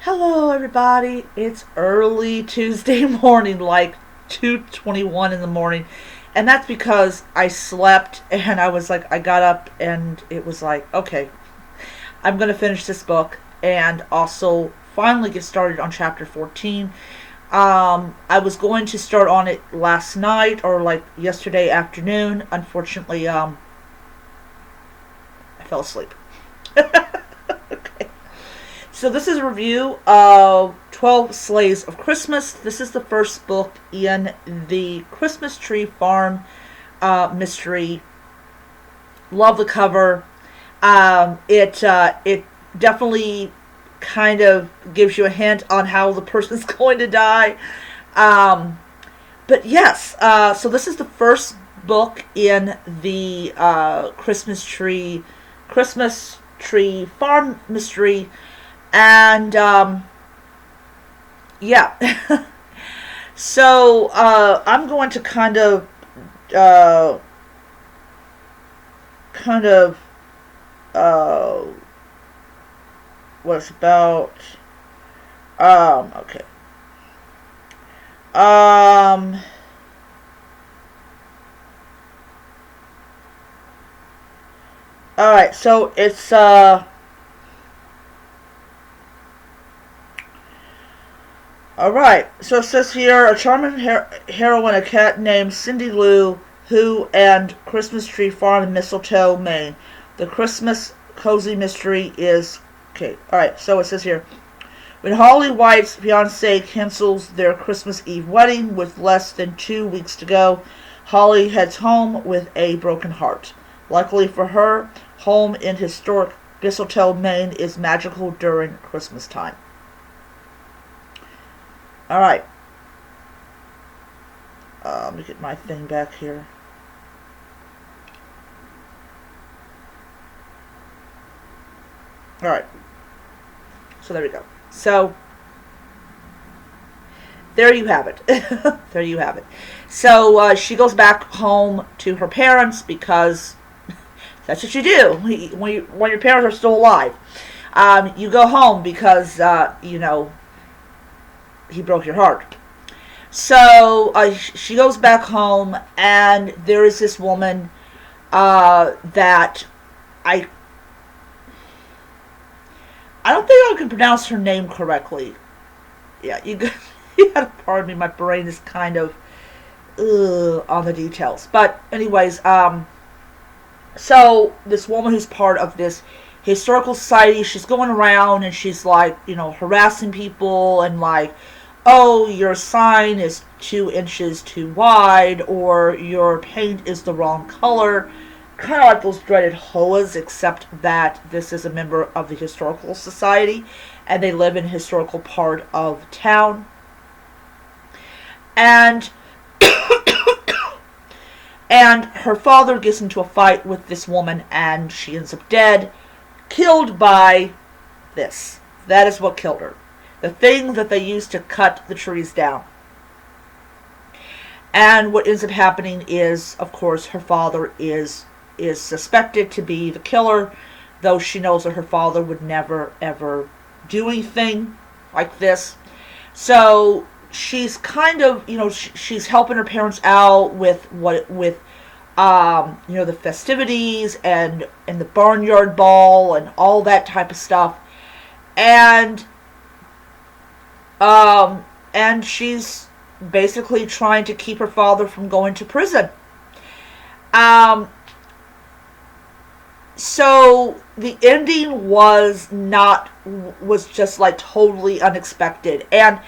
Hello, everybody. It's early Tuesday morning, like 2:21 in the morning, and that's because I slept and I got up and it was like, okay, I'm gonna finish this book and also finally get started on chapter 14. I was going to start on it last night or like yesterday afternoon. Unfortunately, I fell asleep. Okay. So this is a review of 12 Sleighs of Christmas. This is the first book in the Christmas Tree Farm mystery. Love the cover. It definitely kind of gives you a hint on how the person's going to die. But yes, so this is the first book in the Christmas Tree Farm mystery. And yeah, so I'm going to uh, kind of uh, what it's about. Okay. Um, all right. So it's Alright, so it says here a charming heroine, a cat named Cindy Lou, who and Christmas Tree Farm in Mistletoe, Maine. The Christmas cozy mystery is. Okay, alright, so it says here. When Holly White's fiance cancels their Christmas Eve wedding with less than 2 weeks to go, Holly heads home with a broken heart. Luckily for her, home in historic Mistletoe, Maine is magical during Christmas time. Alright. Let me get my thing back here. Alright. So there we go. So, there you have it. There you have it. So, she goes back home to her parents because that's what you do when your parents are still alive. You go home because, he broke your heart. So she goes back home, and there is this woman that I I don't think I can pronounce her name correctly. Yeah, you gotta pardon me. My brain is kind of on the details. But anyways, so this woman who's part of this historical society, she's going around and she's like, harassing people and like, oh, your sign is 2 inches too wide, or your paint is the wrong color. Kind of like those dreaded HOAs, except that this is a member of the historical society and they live in a historical part of town. And and her father gets into a fight with this woman and she ends up dead, killed by this. That is what killed her. The thing that they used to cut the trees down. And what ends up happening is, of course, her father is suspected to be the killer, though she knows that her father would never, ever do anything like this. So she's kind of, she's helping her parents out with the festivities and the barnyard ball and all that type of stuff. And she's basically trying to keep her father from going to prison. So the ending was just like totally unexpected. And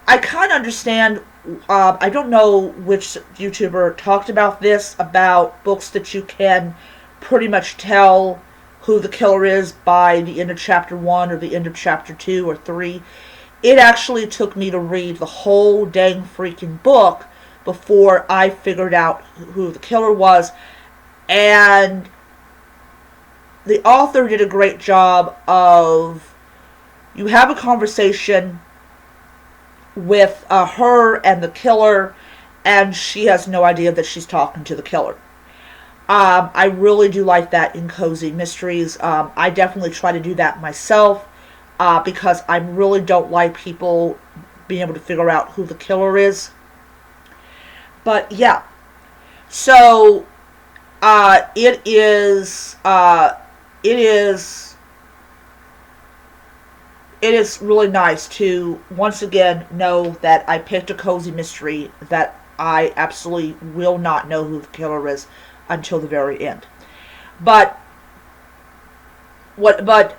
I kind of understand, I don't know which YouTuber talked about this, about books that you can pretty much tell who the killer is by the end of chapter 1 or the end of chapter 2 or 3. It actually took me to read the whole dang freaking book before I figured out who the killer was. And the author did a great job of, you have a conversation with her and the killer, and she has no idea that she's talking to the killer. I really do like that in cozy mysteries. I definitely try to do that myself. because I really don't like people being able to figure out who the killer is. But yeah, so it is really nice to once again know that I picked a cozy mystery that I absolutely will not know who the killer is until the very end. But but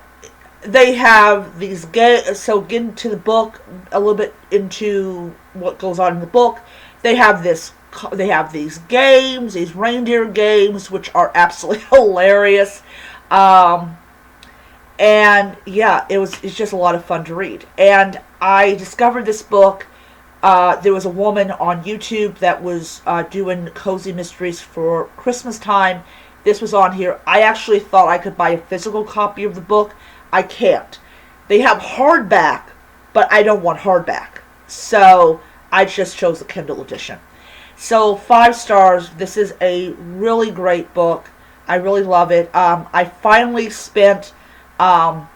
they have these so getting to the book a little bit into what goes on in the book. They have these games, these reindeer games, which are absolutely hilarious. And yeah, it's just a lot of fun to read. And I discovered this book. There was a woman on YouTube that was doing cozy mysteries for Christmas time. This was on here. I actually thought I could buy a physical copy of the book. I can't. They have hardback, but I don't want hardback. So I just chose the Kindle edition. So 5 stars. This is a really great book. I really love it. I finally spent some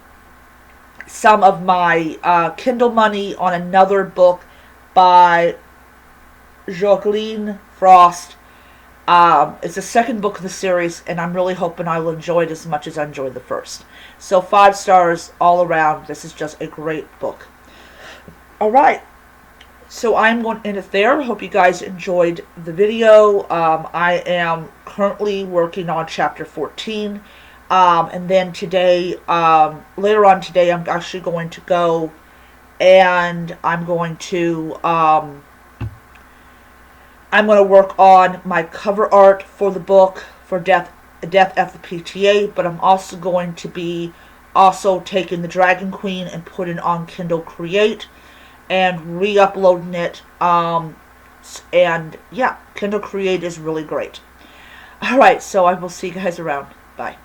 of my Kindle money on another book by Jacqueline Frost. It's the second book of the series, and I'm really hoping I will enjoy it as much as I enjoyed the first. So 5 stars all around. This is just a great book. Alright, so I'm going to end it there. Hope you guys enjoyed the video. I am currently working on chapter 14. And then today, later on today, I'm actually going to go and I'm going to work on my cover art for the book for Death at the PTA, but I'm also going to be taking the Dragon Queen and putting it on Kindle Create and re-uploading it. And yeah, Kindle Create is really great. Alright, so I will see you guys around. Bye.